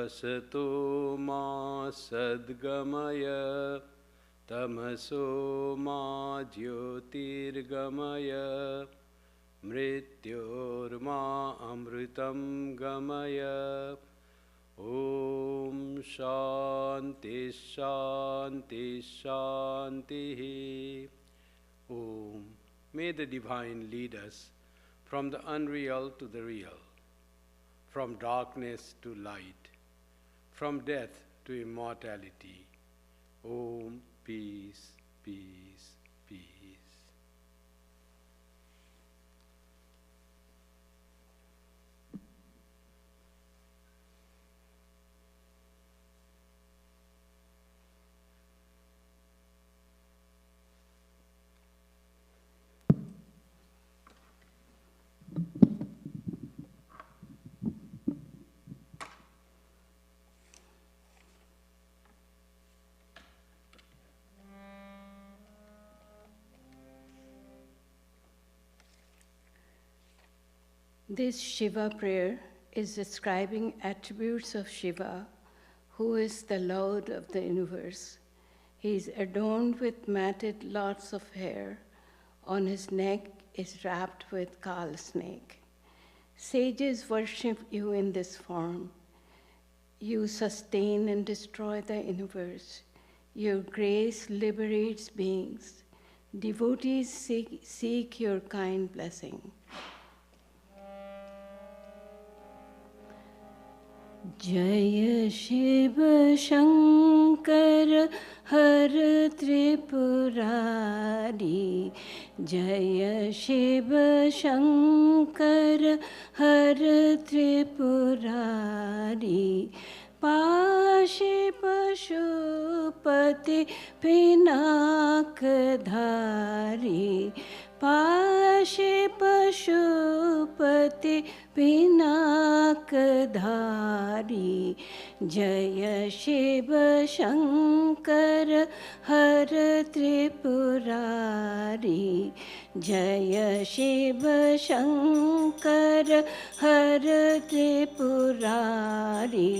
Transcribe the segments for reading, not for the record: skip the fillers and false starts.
Asato ma sadgamaya tamaso ma jyotirgamaya mrityorma amritam gamaya. Om Shanti Shanti Shanti. Om. May the Divine lead us from the unreal to the real, from darkness to light, from death to immortality. Om. Peace, peace, peace. This Shiva prayer is describing attributes of Shiva, who is the Lord of the universe. He is adorned with matted lots of hair. On his neck is wrapped with Kal snake. Sages worship you in this form. You sustain and destroy the universe. Your grace liberates beings. Devotees seek your kind blessing. Jaya Shiva Shankar Har Tripurari. Jaya Shiva Shankar Har Tripurari. Pashi Pashupati Pinakdhari. Pashi Pashupati Pinakdhari. Jaya Shiva Shankar Har Tripurari. Jaya Shiva Shankar Har Tripurari.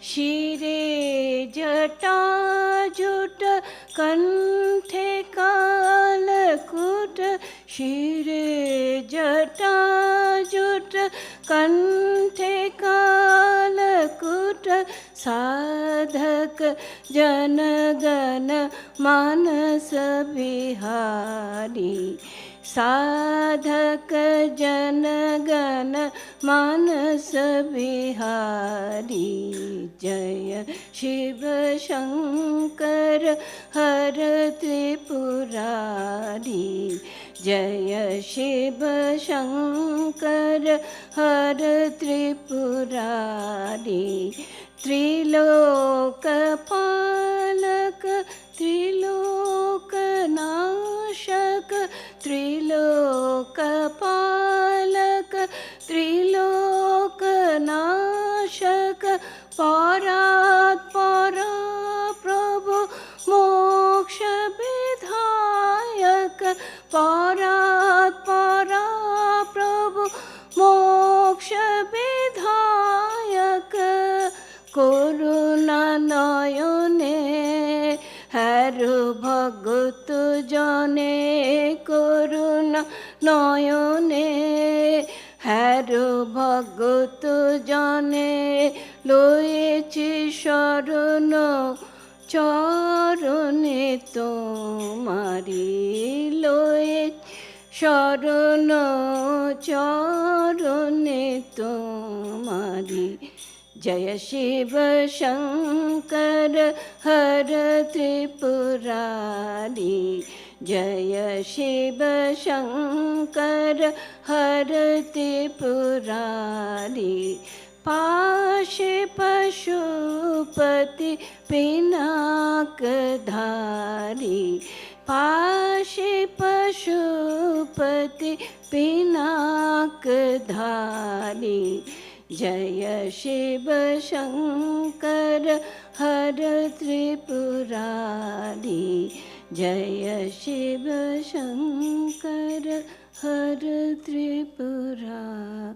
Shire Jata Juta Kanthe Kalakuta. Shire Jata Juta Kanthe Kalakuta. Sadhak Janagana Manasa Bihari. Sadhak Janagana Manasa Bihari. Jaya Shiva Shankar Har Tripurari. Jaya Shiva Shankar Har Tripurari. Triloka Palaka Triloka Nashaka. Triloka Palaka Triloka Nashaka. Parat Para Prabhu Moksha Vidhayaka. Parat Para Prabhu Moksha Vidhayaka. Koruna Nayone Haru Bhagatu Jane. Koruna Nayone Haru Bhagatu Jane. Loechi Sharono Charone Tomari. Loechi Sharono Charone Tomari. Jaya Shiva Shankar Har Tripurari. Jaya Shiva Shankar Har Tripurari. Pashi Pashupati Pinakdhari. Pashi Pashupati Pinakdhari. Jaya Shiva Shankar Har Tripurari. Jaya Shiva Shankar Har Tripurari.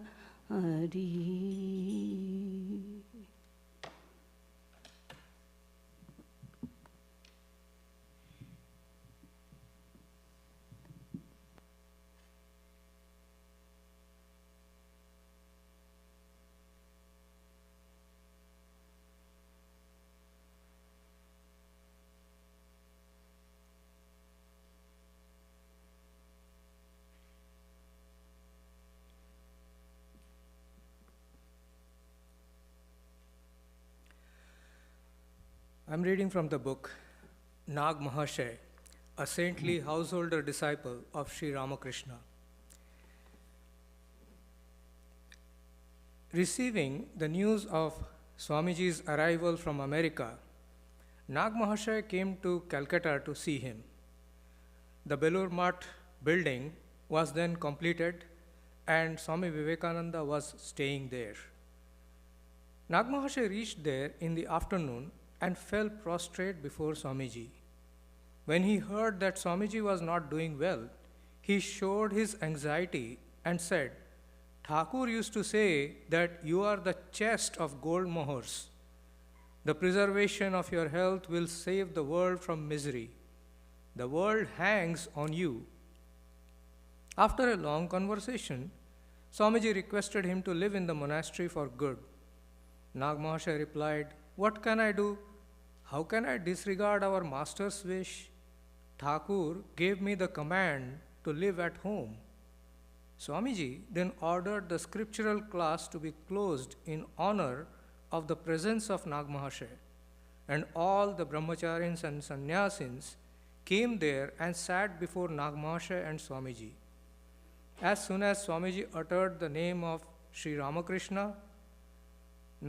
I'm reading from the book Nag Mahashay, a saintly householder disciple of Sri Ramakrishna. Receiving the news of Swamiji's arrival from America, Nag Mahashay came to Calcutta to see him. The Belur Math building was then completed and Swami Vivekananda was staying there. Nag Mahashay reached there in the afternoon and fell prostrate before Swamiji. When he heard that Swamiji was not doing well, he showed his anxiety and said, "Thakur used to say that you are the chest of gold mohurs. The preservation of your health will save the world from misery. The world hangs on you." After a long conversation, Swamiji requested him to live in the monastery for good. Nag Mahashay replied, "What can I do? How can I disregard our master's wish? Thakur gave me the command to live at home." Swamiji then ordered the scriptural class to be closed in honor of the presence of Nag Mahashay, and all the brahmacharis and sannyasins came there and sat before Nag Mahashay and Swamiji. As soon as Swamiji uttered the name of Sri Ramakrishna,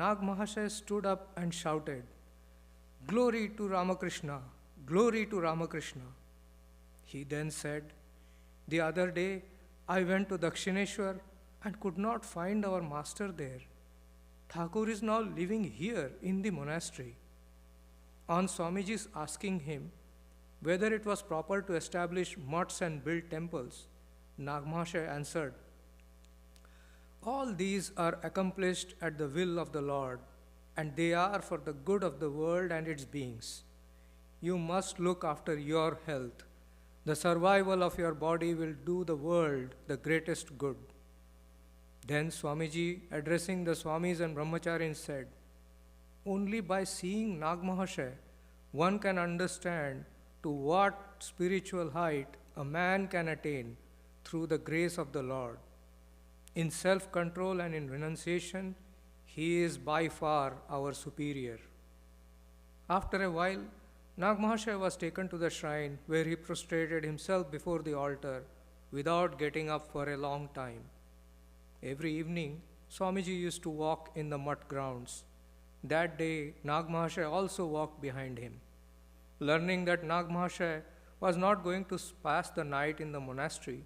Nag Mahashay stood up and shouted, "Glory to Ramakrishna! Glory to Ramakrishna!" He then said, "The other day I went to Dakshineshwar and could not find our master there. Thakur is now living here in the monastery." On Swamiji's asking him whether it was proper to establish mutts and build temples, Nag Mahashay answered, "All these are accomplished at the will of the Lord, and they are for the good of the world and its beings. You must look after your health. The survival of your body will do the world the greatest good." Then Swamiji, addressing the Swamis and Brahmacharis, said, "Only by seeing Nag Mahashay, one can understand to what spiritual height a man can attain through the grace of the Lord. In self-control and in renunciation, he is by far our superior." After a while, Nag Mahashay was taken to the shrine where he prostrated himself before the altar without getting up for a long time. Every evening, Swamiji used to walk in the mud grounds. That day, Nag Mahashay also walked behind him. Learning that Nag Mahashay was not going to pass the night in the monastery,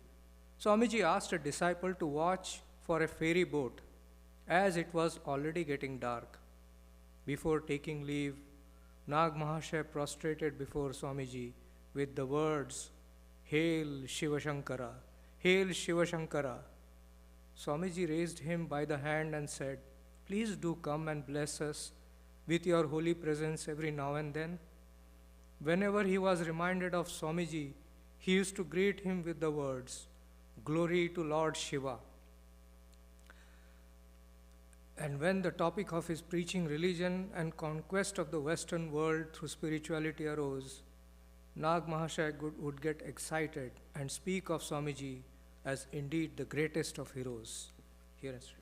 Swamiji asked a disciple to watch for a ferry boat, as it was already getting dark. Before taking leave, Nag Mahashay prostrated before Swamiji with the words, "Hail Shiva Shankara! Hail Shiva Shankara!" Swamiji raised him by the hand and said, "Please do come and bless us with your holy presence every now and then." Whenever he was reminded of Swamiji, he used to greet him with the words, "Glory to Lord Shiva." And when the topic of his preaching religion and conquest of the Western world through spirituality arose, Nag Mahashay would get excited and speak of Swamiji as indeed the greatest of heroes. Here is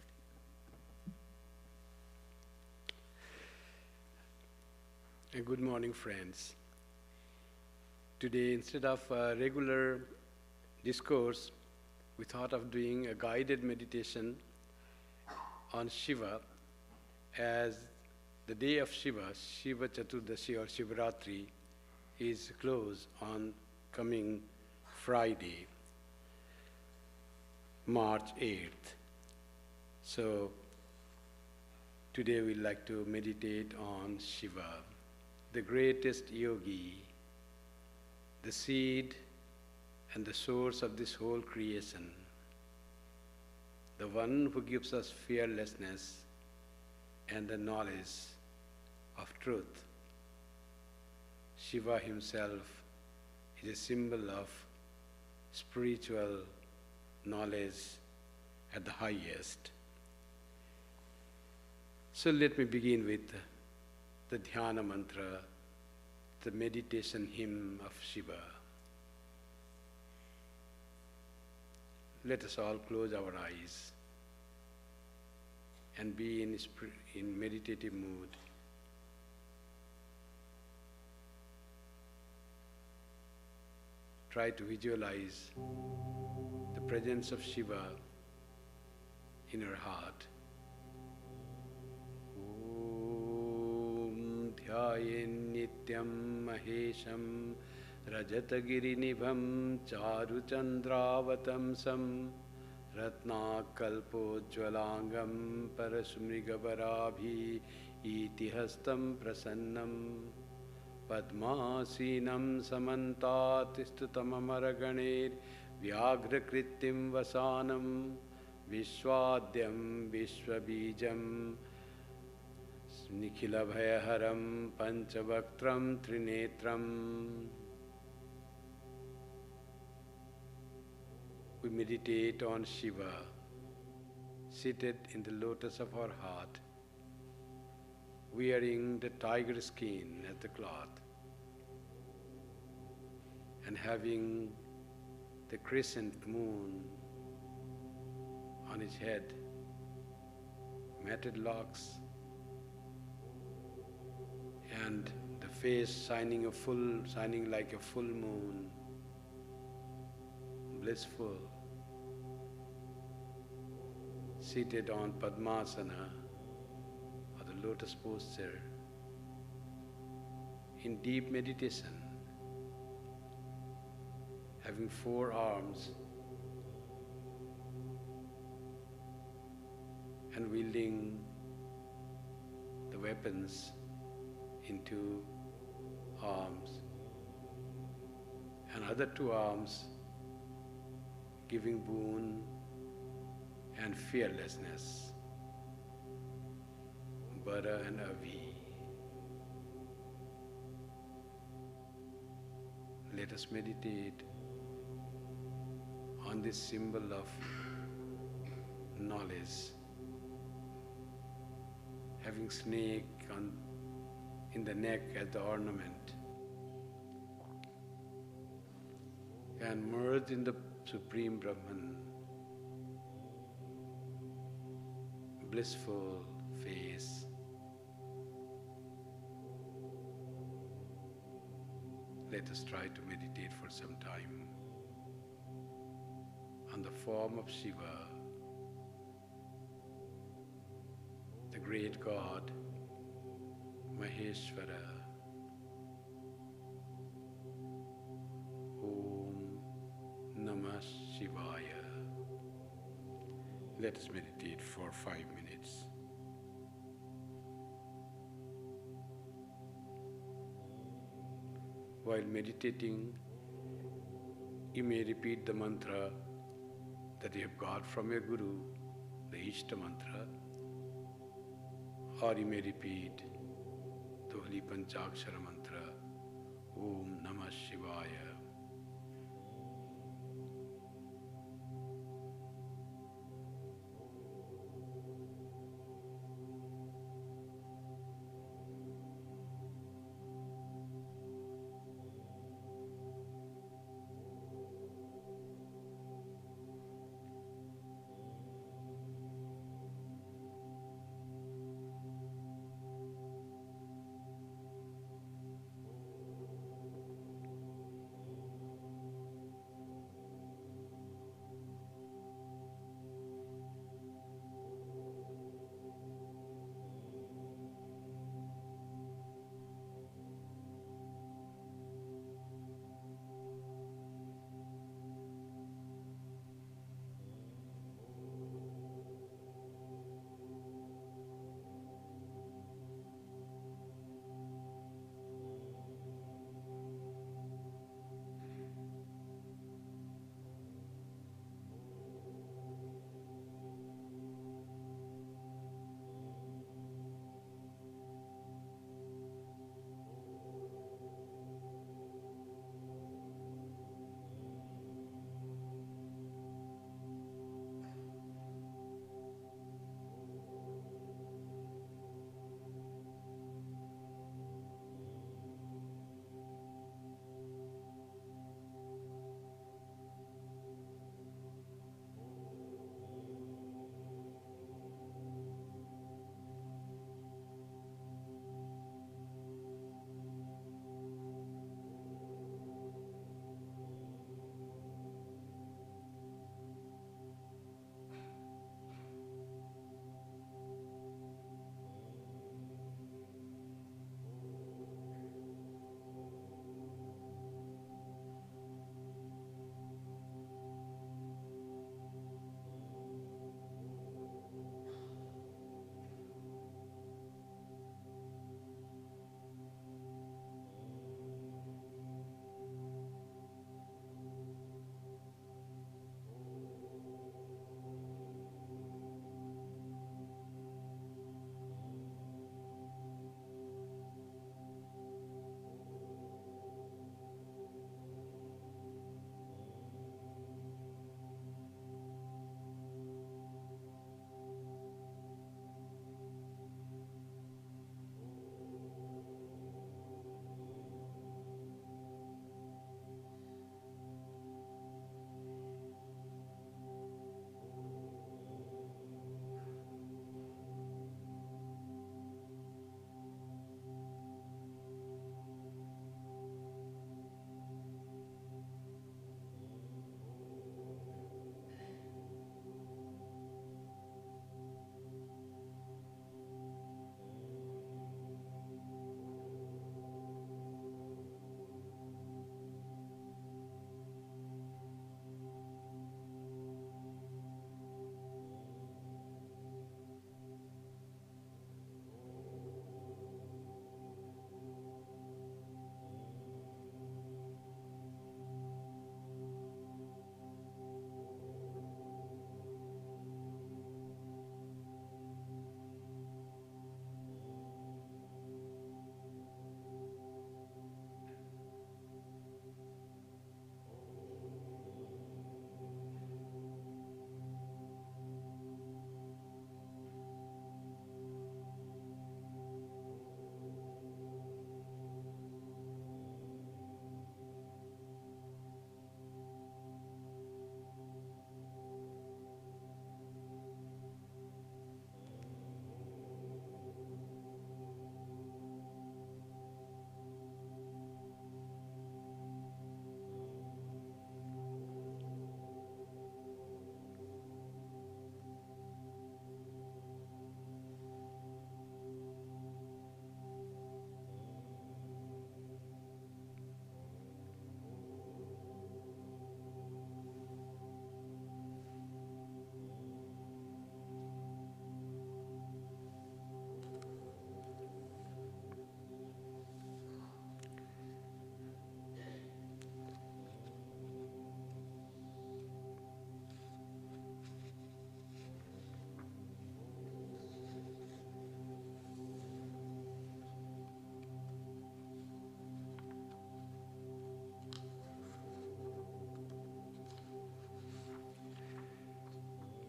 Good morning, friends. Today, instead of a regular discourse, we thought of doing a guided meditation on Shiva, as the day of Shiva, Shiva Chaturdashi or Shivaratri, is close on coming Friday, March 8th. So today we'd like to meditate on Shiva, the greatest yogi, the seed and the source of this whole creation, the one who gives us fearlessness and the knowledge of truth. Shiva himself is a symbol of spiritual knowledge at the highest. So let me begin with the dhyana mantra, the meditation hymn of Shiva. Let us all close our eyes and be in meditative mood. try to visualize the presence of Shiva in her heart. Om Dhyayen Nityam Mahesham Rajatagirinibham Charuchandravatamsam Ratnakalpojvalangam Parasumrigavarabhi Itihastam Prasannam Padmasinam Samantat Stutamamaraganir Vyagrakritim Vasanam Vishwadyam Vishwabijam Nikhilabhayaharam Panchavaktram Trinetram. We meditate on Shiva, seated in the lotus of our heart, wearing the tiger skin as the cloth, and having the crescent moon on his head, matted locks, and the face shining like a full moon, blissful, seated on Padmasana, or the lotus posture, in deep meditation, having 4 arms and wielding the weapons into arms, and other 2 arms giving boon and fearlessness, Bara and Avi. Let us meditate on this symbol of knowledge, having snake in the neck as the ornament, and merge in the Supreme Brahman, blissful face. Let us try to meditate for some time on the form of Shiva, the great God, Maheshwara. Om Namah Shivaya. Let us meditate for 5 minutes. While meditating, you may repeat the mantra that you have got from your Guru, the Ishta mantra, or you may repeat the holy Panchakshara mantra, Om Namah Shivaya.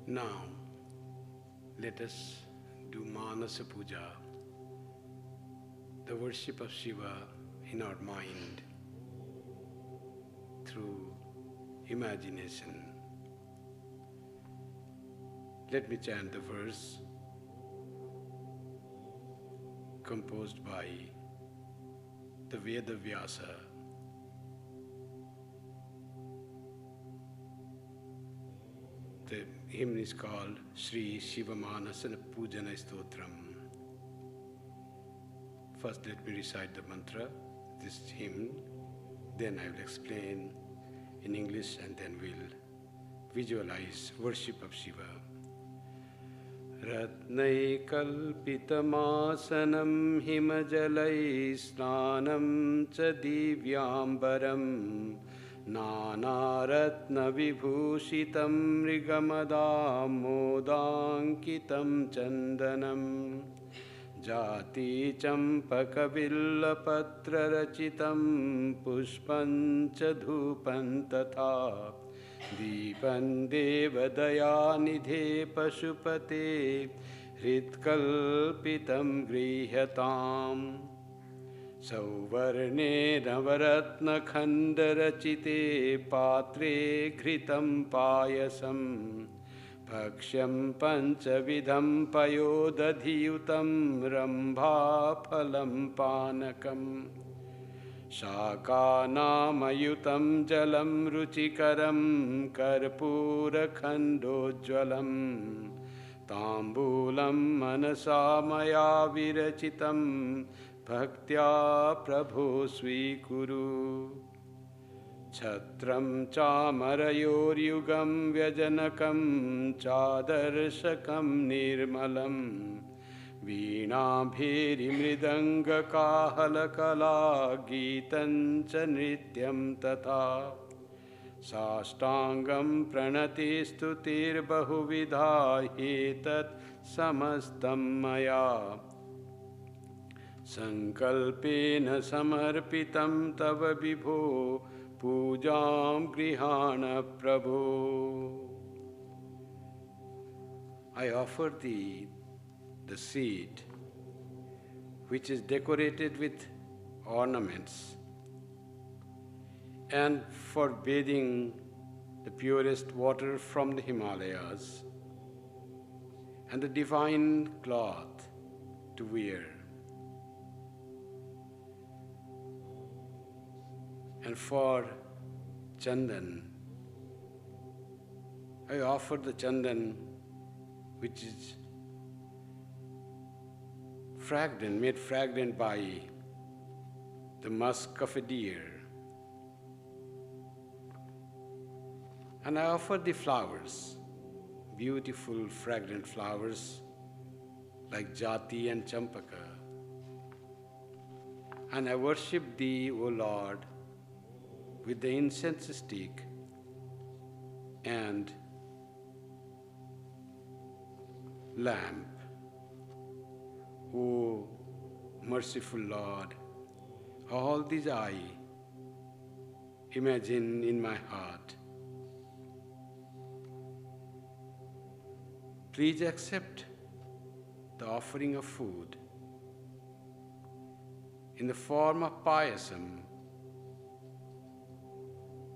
Now, let us do Manasa Puja, the worship of Shiva in our mind through imagination. Let me chant the verse composed by the Veda Vyasa. The hymn is called Sri Shiva Manasa Pujana Stotram. First, let me recite the mantra, this hymn, then I will explain in English, and then we'll visualize worship of Shiva. Ratnai kalpitamasanam himajalai snanam cha divyambaram nanaratna vibhushitam mrigamadam modankitam chandanam jati champakavillapatra rachitam pushpancha dhupan tatha Deepan devadayanidhe pashupate hritkalpitam grihatam Sauvarne navaratna khandarachite patre ghritam payasam Bhakshyam panchavidham payodadhiyutam rambha phalam panakam Shakanamayutam jalam ruchikaram karpurakhandojwalam Tambulam manasa maya virachitam bhaktya prabho svikuru Chhatram chamarayoryugam vyajanakam chadarshakam nirmalam Veena-bheri mridanga kahala-kala geetancha nrityam tatha Sastangam pranati-stutir bahuvidha hetat samastam maya Sankalpena samarpitam tava vibho pujam grihana prabho I offer thee the seat, which is decorated with ornaments, and for bathing the purest water from the Himalayas, and the divine cloth to wear, and for chandan, I offer the chandan which is fragrant, made fragrant by the musk of a deer. And I offer the flowers, beautiful fragrant flowers like jati and champaka. And I worship thee, O Lord, with the incense stick and lamp. O merciful Lord, all these I imagine in my heart. Please accept the offering of food in the form of payasam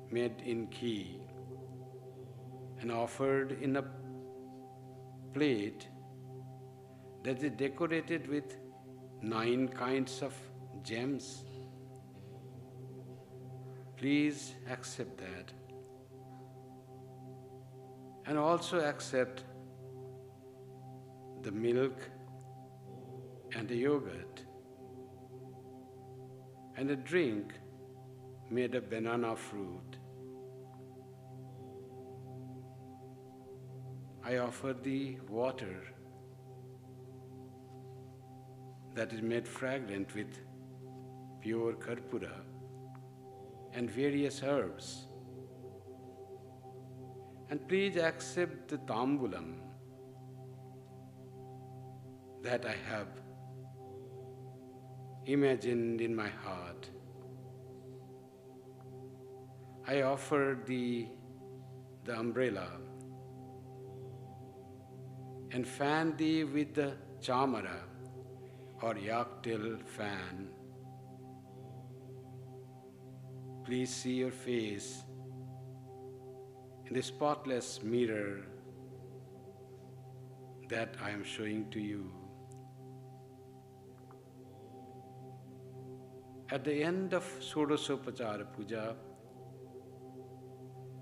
made in ghee and offered in a plate that is decorated with 9 kinds of gems. Please accept that. And also accept the milk and the yogurt and a drink made of banana fruit. I offer thee water that is made fragrant with pure karpura and various herbs. And please accept the tambulam that I have imagined in my heart. I offer thee the umbrella and fan thee with the chamara or yaktil fan. Please see your face in the spotless mirror that I am showing to you. At the end of Shodasopachara Puja,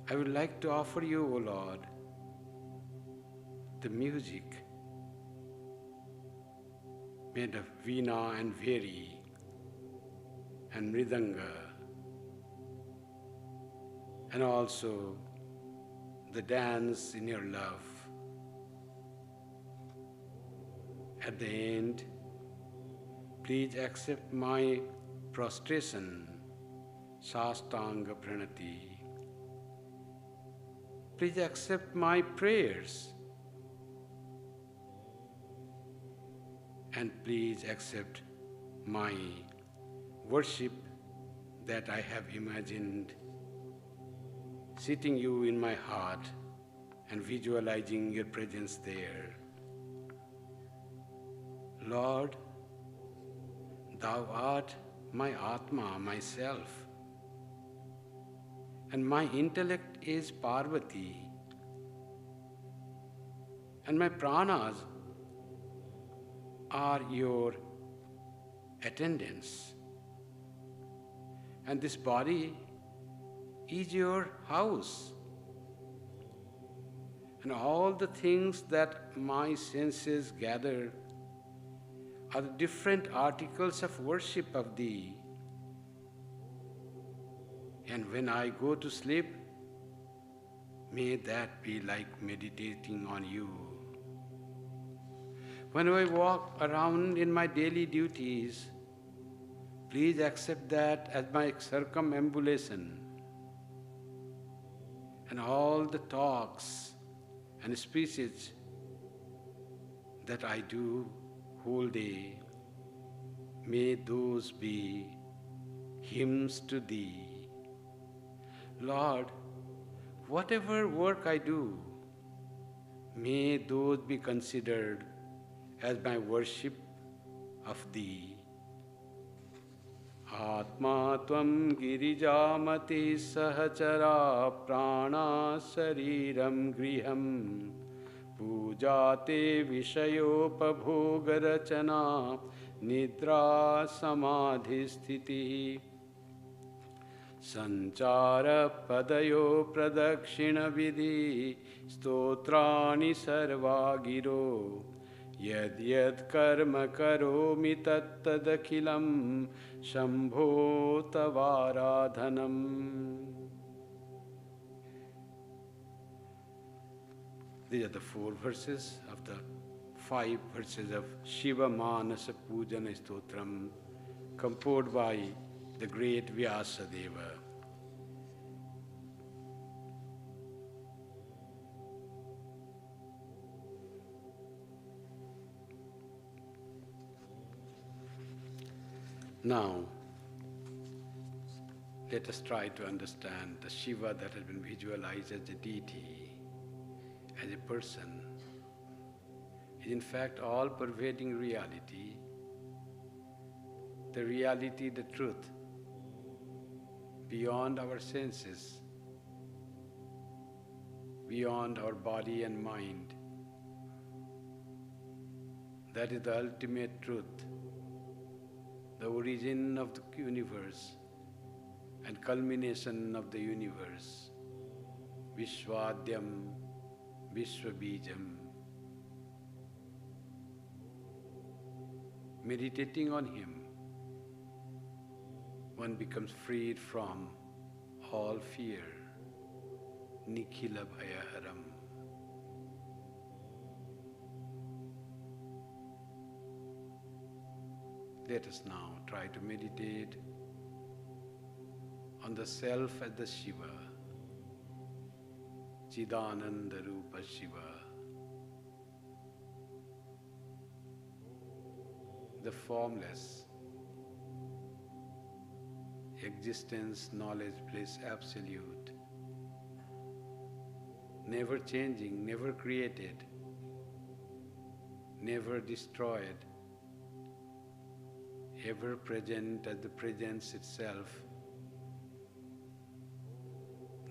I would like to offer you, O Lord, the music made of veena and veri and mridanga, and also the dance in your love. At the end, please accept my prostration, Sastanga Pranati. Please accept my prayers. And please accept my worship that I have imagined, sitting you in my heart and visualizing your presence there. Lord, thou art my Atma, myself, and my intellect is Parvati, and my pranas are your attendants, and this body is your house, and all the things that my senses gather are the different articles of worship of Thee. And when I go to sleep, may that be like meditating on You. When I walk around in my daily duties, please accept that as my circumambulation. And all the talks and speeches that I do whole day, may those be hymns to Thee. Lord, whatever work I do, may those be considered as my worship of Thee. Atma tvam girijamati sahachara prana sariram griham pujate vishayopabogarachana nidra samadhi sthiti sanchara padayo pradakshina vidhi stotrani sarva giro yad yad karma karomi tat tadakhilam shambho tavaradhanam. These are the 4 verses of the 5 verses of Shiva Manasa Puja Stotram, composed by the great Vyasadeva. Now, let us try to understand the Shiva that has been visualized as a deity, as a person, is in fact all-pervading reality, the truth, beyond our senses, beyond our body and mind. That is the ultimate truth, the origin of the universe and culmination of the universe. Vishwadyam, Vishwabijam. Meditating on Him, one becomes freed from all fear. Nikhila bhayaharam. Let us now try to meditate on the self as the Shiva, Chidananda Rupa Shiva, the formless, existence, knowledge, bliss, absolute, never changing, never created, never destroyed, ever present as the presence itself.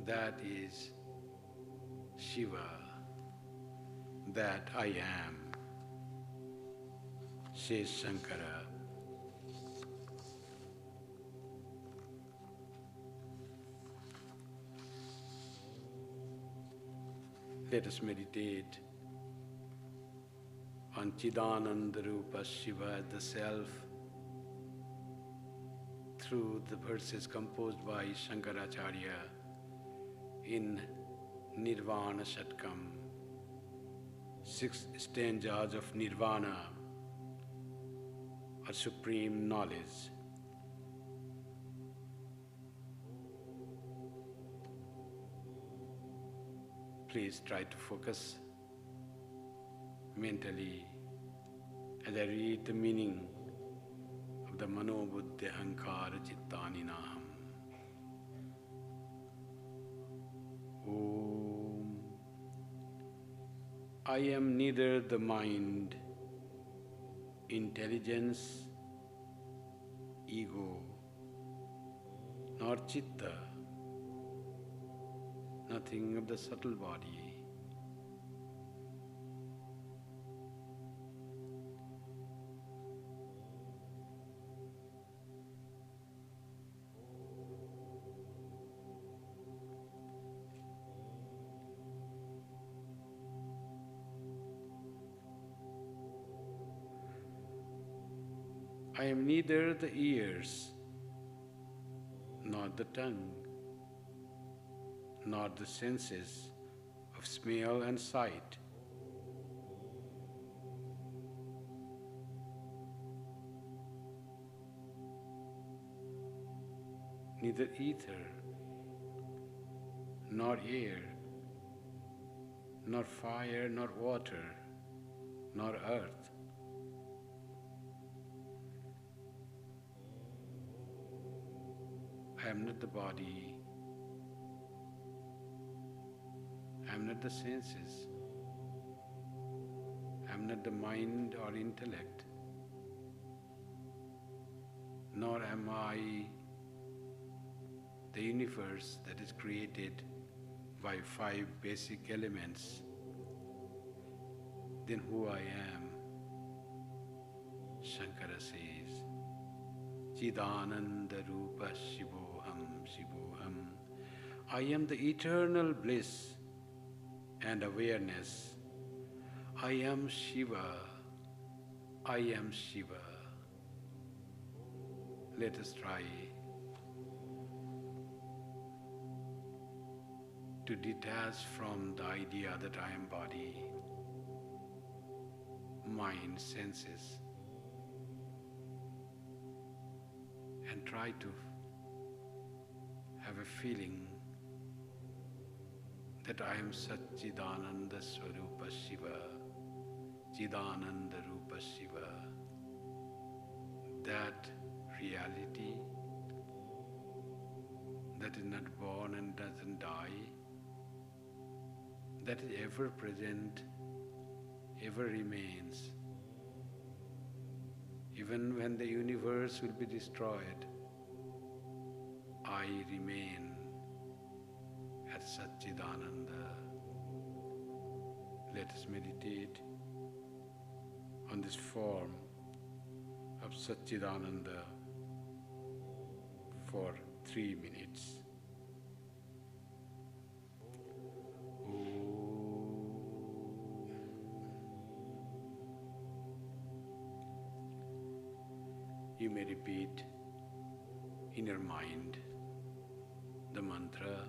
That is Shiva, that I am, says Shankara. Let us meditate on Chidananda Rupa Shiva as the Self through the verses composed by Shankaracharya in Nirvana Shatakam, 6 stanzas of Nirvana, or supreme knowledge. Please try to focus mentally as I read the meaning of the Mano Buddhi Ahankara Chittaninaham. Om. I am neither the mind, intelligence, ego, nor chitta, nothing of the subtle body. I am neither the ears, nor the tongue, nor the senses of smell and sight. Neither ether, nor air, nor fire, nor water, nor earth. I am not the body, I am not the senses, I am not the mind or intellect, nor am I the universe that is created by 5 basic elements. Then who I am? Shankara says, Chidananda Rupa Shivoham Shivoham. I am the eternal bliss and awareness. I am Shiva. I am Shiva. Let us try to detach from the idea that I am body, mind, senses, and try to have a feeling that I am Satchidananda Swarupa Shiva, Chidananda Rupa Shiva, that reality that is not born and doesn't die, that is ever present, ever remains. Even when the universe will be destroyed, I remain at Satchidananda. Let us meditate on this form of Satchidananda for 3 minutes. You may repeat in your mind the mantra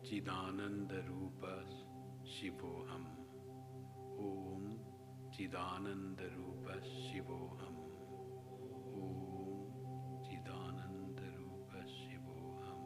Chidananda Rupa Shivoham. Om Chidananda Rupa Shivoham. Om Chidananda Rupa Shivoham.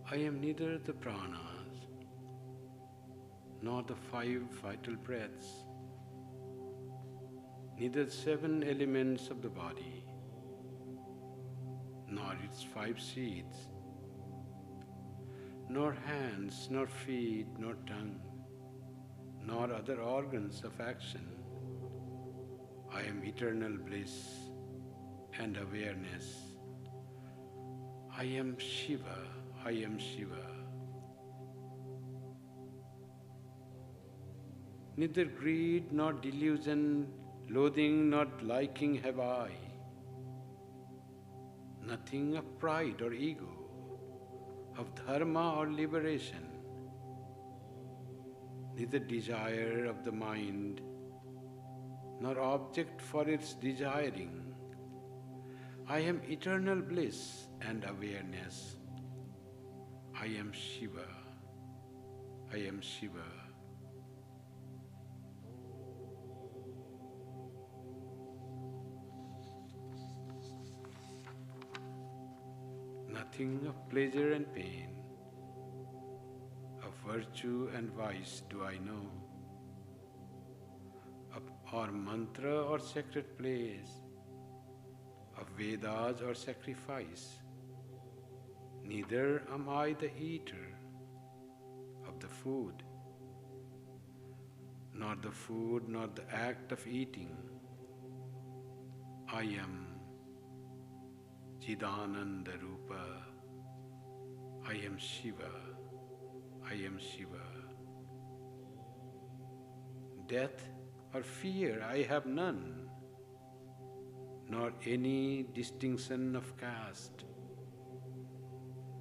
I am neither the pranas, nor the 5 vital breaths, neither the 7 elements of the body, nor its 5 seeds, nor hands, nor feet, nor tongue, nor other organs of action. I am eternal bliss and awareness. I am Shiva, I am Shiva. Neither greed nor delusion, loathing nor liking have I. Nothing of pride or ego, of dharma or liberation. Neither desire of the mind, nor object for its desiring. I am eternal bliss and awareness. I am Shiva. I am Shiva. Nothing of pleasure and pain, of virtue and vice do I know, or mantra or sacred place, of Vedas or sacrifice. Neither am I the eater of the food, nor the food, nor the act of eating. I am Chidananda Rupa. I am Shiva. I am Shiva. Death or fear I have none, nor any distinction of caste.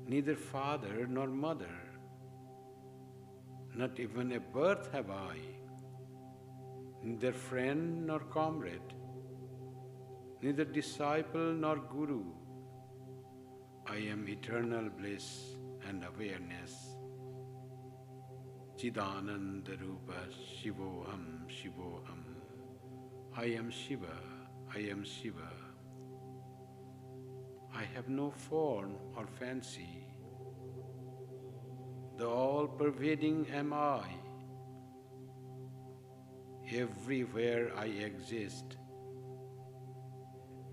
Neither father nor mother, not even a birth have I, neither friend nor comrade, neither disciple nor guru. I am eternal bliss and awareness. Chidananda Rupa Shivoham Shivoham. I am Shiva, I am Shiva. I have no form or fancy. The all-pervading am I. Everywhere I exist,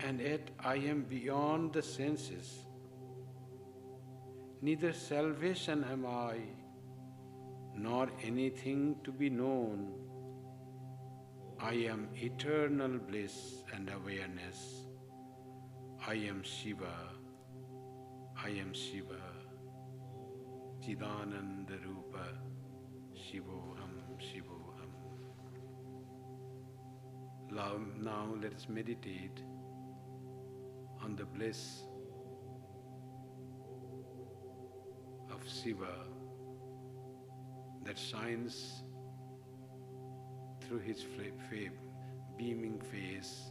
and yet I am beyond the senses. Neither salvation am I, nor anything to be known. I am eternal bliss and awareness. I am Shiva, I am Shiva. Chidananda Rupa, Shivoham, Shivoham. Now let us meditate on the bliss of Shiva that shines through his beaming face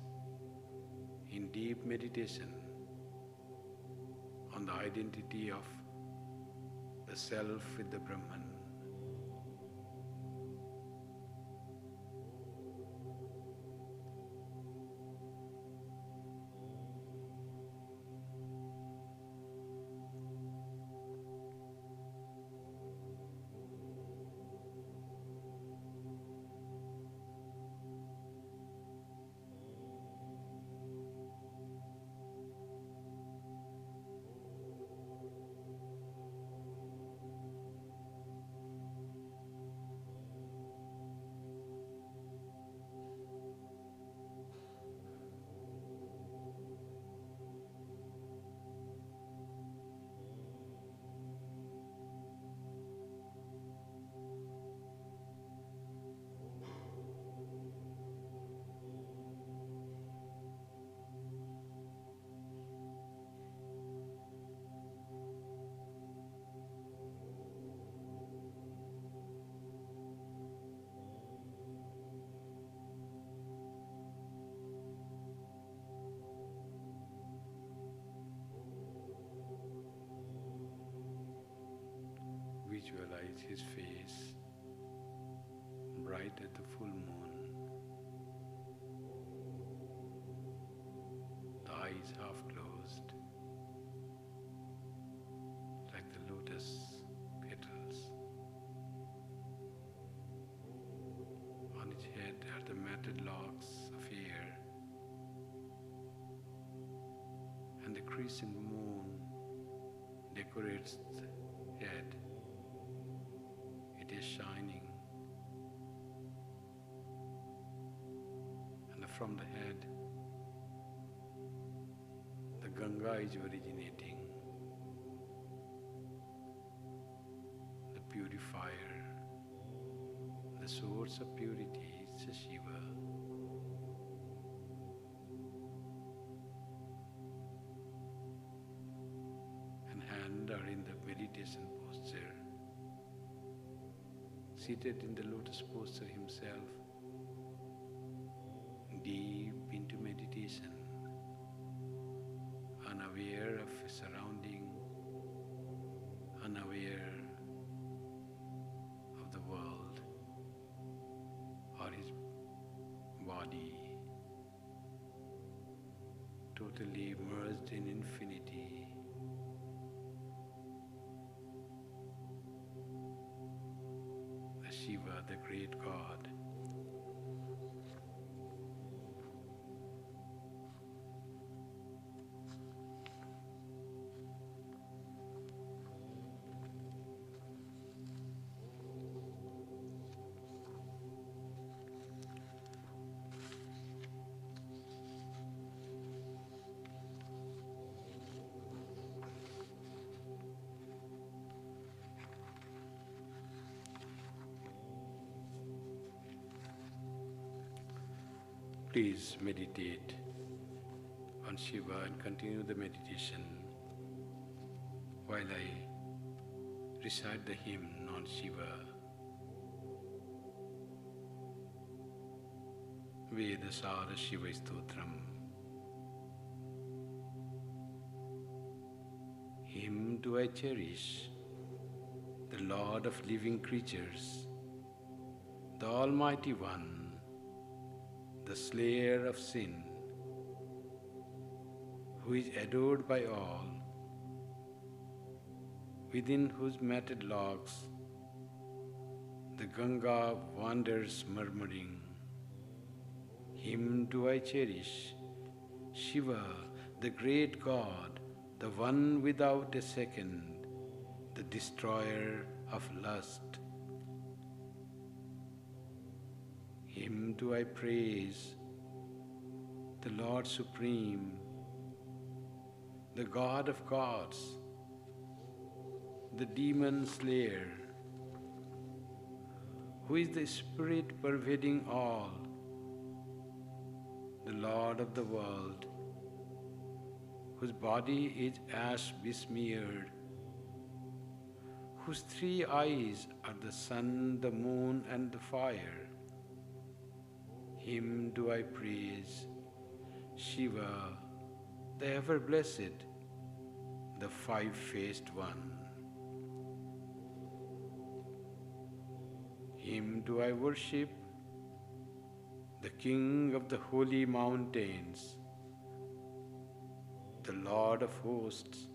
in deep meditation on the identity of the self with the Brahman. Visualize his face bright at the full moon, the eyes half closed, like the lotus and the crescent moon decorates the head. It is shining. And from the head, the Ganga is originating, the purifier, the source of purity is Shiva. And hands are in the meditation posture, seated in the lotus posture himself, deep into meditation, unaware of his surrounding, unaware of the world or his body, totally immersed in infinity. The Shiva, the great God. Please meditate on Shiva and continue the meditation while I recite the hymn on Shiva. Vedasara Shiva Stotram. Him do I cherish, the Lord of living creatures, the Almighty One, the slayer of sin, who is adored by all, within whose matted locks the Ganga wanders murmuring. Him do I cherish, Shiva, the great God, the one without a second, the destroyer of lust. Him do I praise, the Lord Supreme, the God of gods, the demon slayer, who is the Spirit pervading all, the Lord of the world, whose body is ash besmeared, whose three eyes are the sun, the moon, and the fire. Him do I praise, Shiva, the ever-blessed, the five-faced one. Him do I worship, the King of the holy mountains, the Lord of hosts,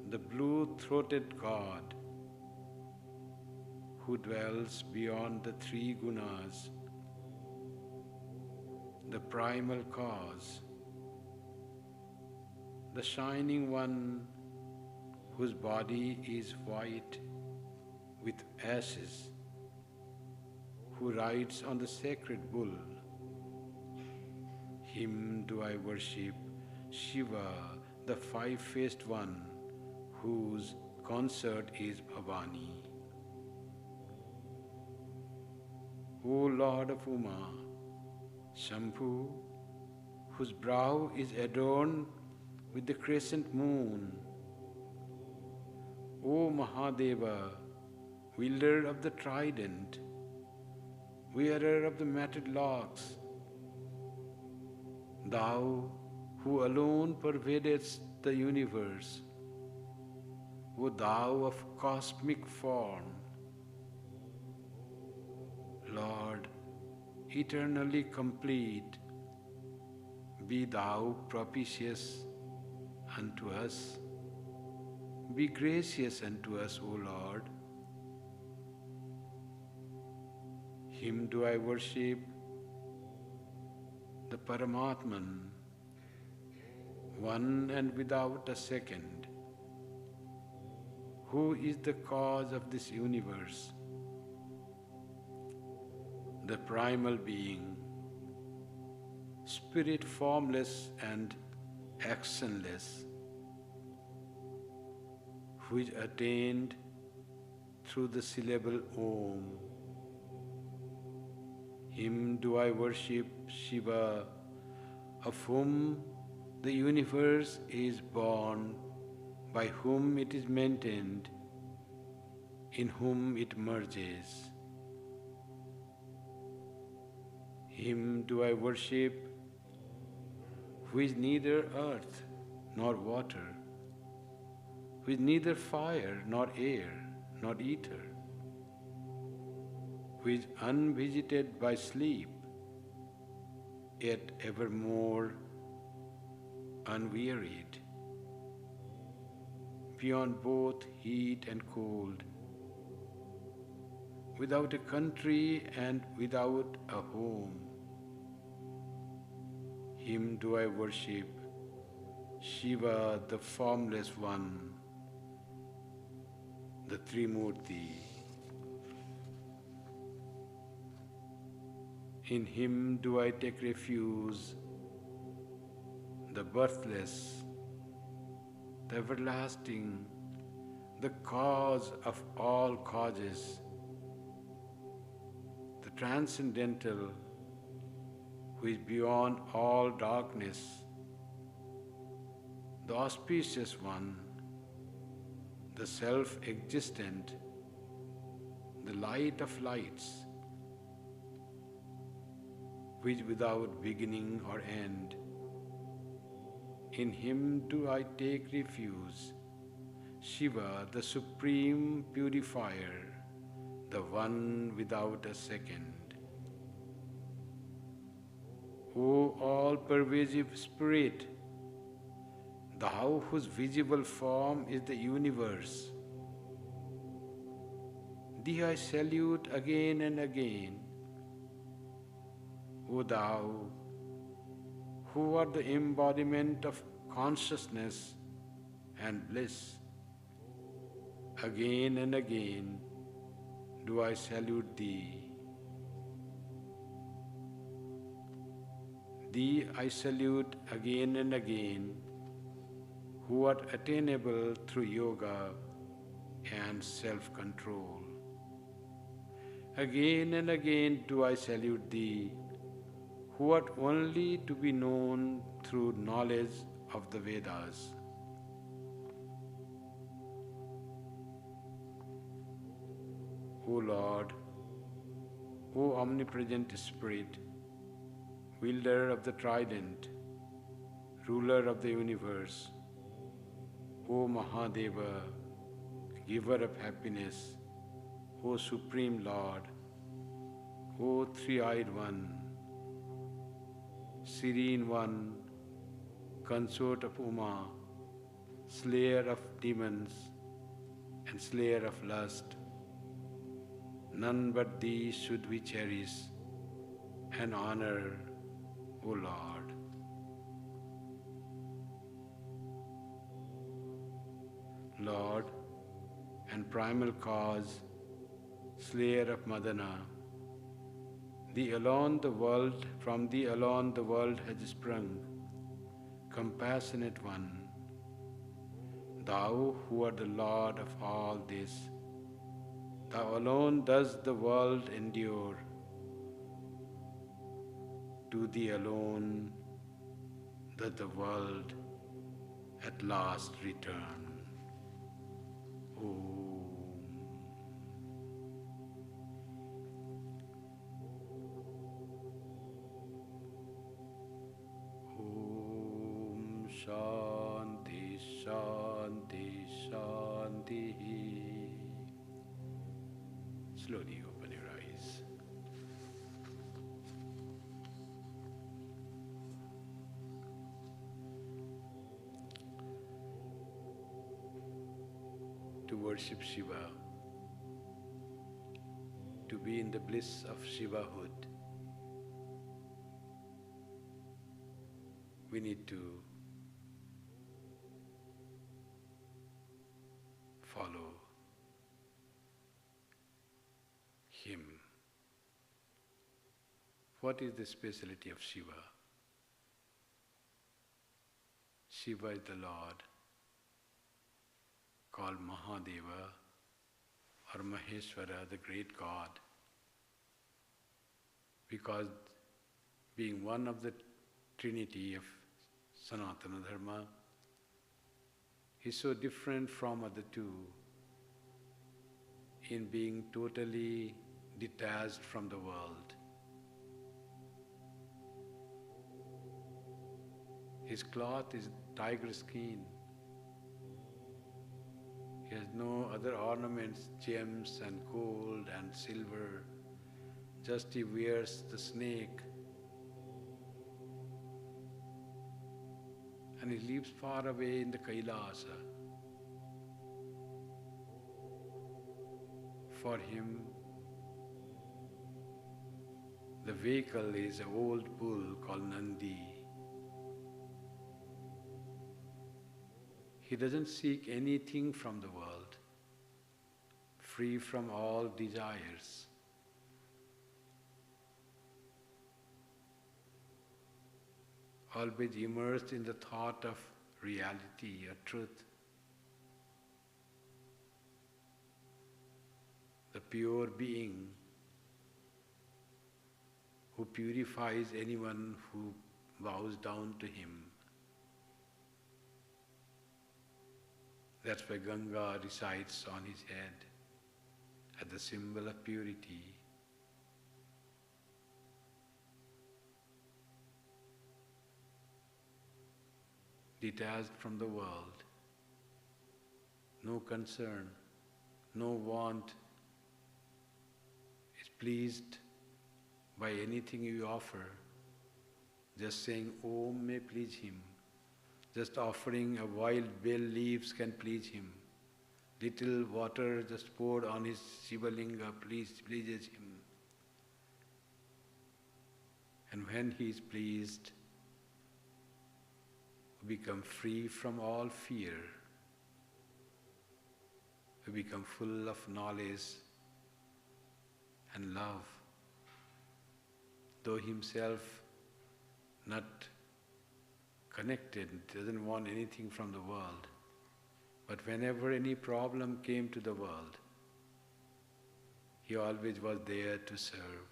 the blue-throated God, who dwells beyond the three gunas, the primal cause, the shining one whose body is white with ashes, who rides on the sacred bull. Him do I worship, Shiva, the five-faced one, whose consort is Bhavani. O Lord of Uma, Shambhu, whose brow is adorned with the crescent moon. O Mahadeva, wielder of the trident, wearer of the matted locks, thou who alone pervadest the universe, O thou of cosmic form, Lord, eternally complete, be thou propitious unto us, be gracious unto us, O Lord. Him do I worship, the Paramatman, one and without a second, who is the cause of this universe, the primal being, spirit formless and actionless, who is attained through the syllable Om. Him do I worship, Shiva, of whom the universe is born, by whom it is maintained, in whom it merges. Him do I worship, who is neither earth nor water, who is neither fire nor air nor ether, who is unvisited by sleep, yet evermore unwearied, beyond both heat and cold, without a country and without a home. Him do I worship, Shiva, the formless one, the Trimurti. In him do I take refuge, the birthless, the everlasting, the cause of all causes, the transcendental, who is beyond all darkness, the auspicious one, the self-existent, the light of lights, who is without beginning or end. In him do I take refuge, Shiva, the supreme purifier, the one without a second. O all-pervasive Spirit, Thou whose visible form is the universe, Thee I salute again and again. O Thou, who art the embodiment of consciousness and bliss, again and again do I salute Thee. Thee I salute again and again, who art attainable through yoga and self-control. Again and again do I salute Thee, who art only to be known through knowledge of the Vedas. O Lord, O omnipresent Spirit, wielder of the trident, ruler of the universe, O Mahadeva, giver of happiness, O Supreme Lord, O Three-Eyed One, Serene One, Consort of Uma, Slayer of demons and Slayer of lust, none but Thee should we cherish and honor, O Lord. Lord and primal cause, Slayer of Madana, Thee alone the world, from Thee alone the world has sprung, compassionate One, Thou who art the Lord of all this, Thou alone does the world endure. To Thee alone does the world at last return. Om. Om Shanti Shanti Shanti. Slowly open your eyes. To worship Shiva, to be in the bliss of Shivahood, we need to What is the speciality of Shiva? Shiva is the Lord, called Mahadeva or Maheshwara, the great God, because being one of the Trinity of Sanatana Dharma, he's so different from other two in being totally detached from the world. His cloth is tiger skin. He has no other ornaments, gems and gold and silver. Just he wears the snake. And he lives far away in the Kailasa. For him, the vehicle is an old bull called Nandi. He doesn't seek anything from the world, free from all desires. Always immersed in the thought of reality or truth. The pure being who purifies anyone who bows down to him. That's why Ganga resides on his head as the symbol of purity. Detached from the world, no concern, no want, is pleased by anything you offer. Just saying Om may please him. Just offering a wild bell leaves can please him. Little water just poured on his Shivalinga pleases him. And when he is pleased, we become free from all fear. We become full of knowledge and love. Though himself not connected, doesn't want anything from the world. But whenever any problem came to the world, he always was there to serve.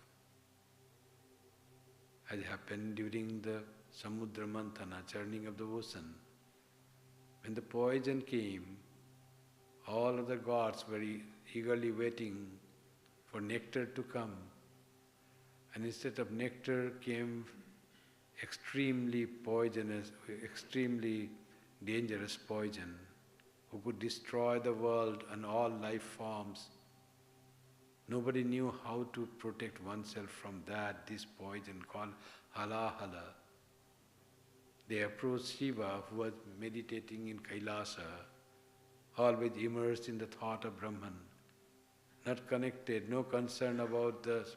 As happened during the Samudra Manthana, churning of the ocean. When the poison came, all other gods were eagerly waiting for nectar to come. And instead of nectar came extremely poisonous, extremely dangerous poison, who could destroy the world and all life forms. Nobody knew how to protect oneself from this poison called halahala. They approached Shiva, who was meditating in Kailasa, always immersed in the thought of Brahman, not connected, no concern about the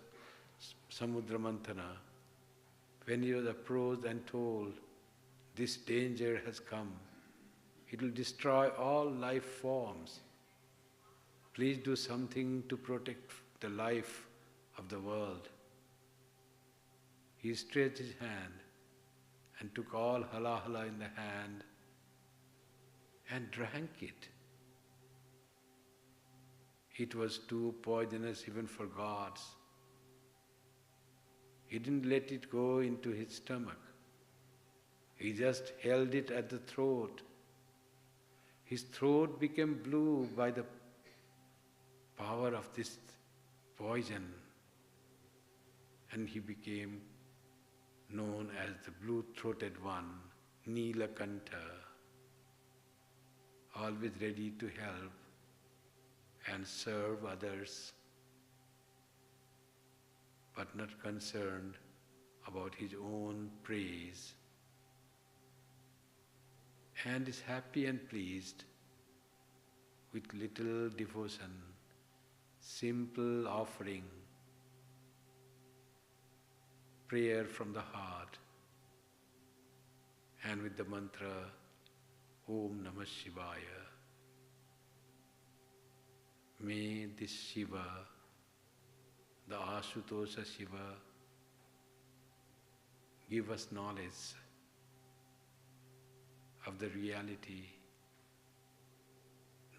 Samudra Manthana. When he was approached and told, this danger has come, it will destroy all life forms. Please do something to protect the life of the world. He stretched his hand and took all halahala in the hand and drank it. It was too poisonous even for gods. He didn't let it go into his stomach. He just held it at the throat. His throat became blue by the power of this poison, and he became known as the blue-throated one, Nilakanta, always ready to help and serve others, but not concerned about his own praise, and is happy and pleased with little devotion, simple offering, prayer from the heart, and with the mantra, Om Namah Shivaya. May this Shiva, the Asutosha Shiva, give us knowledge of the reality,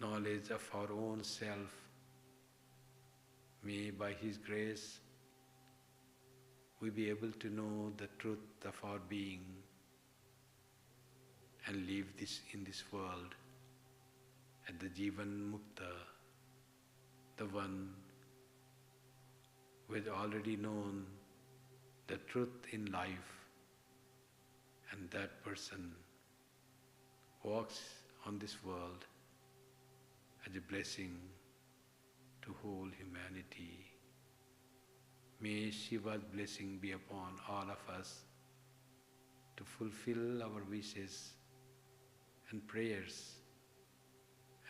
knowledge of our own self. May by His grace we be able to know the truth of our being and live in this world at the Jivan Mukta, the one who has already known the truth in life, and that person walks on this world as a blessing to whole humanity. May Shiva's blessing be upon all of us to fulfill our wishes and prayers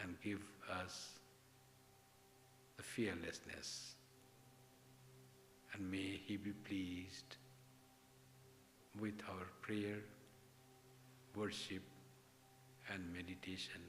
and give us the fearlessness. And may He be pleased with our prayer, worship and meditation.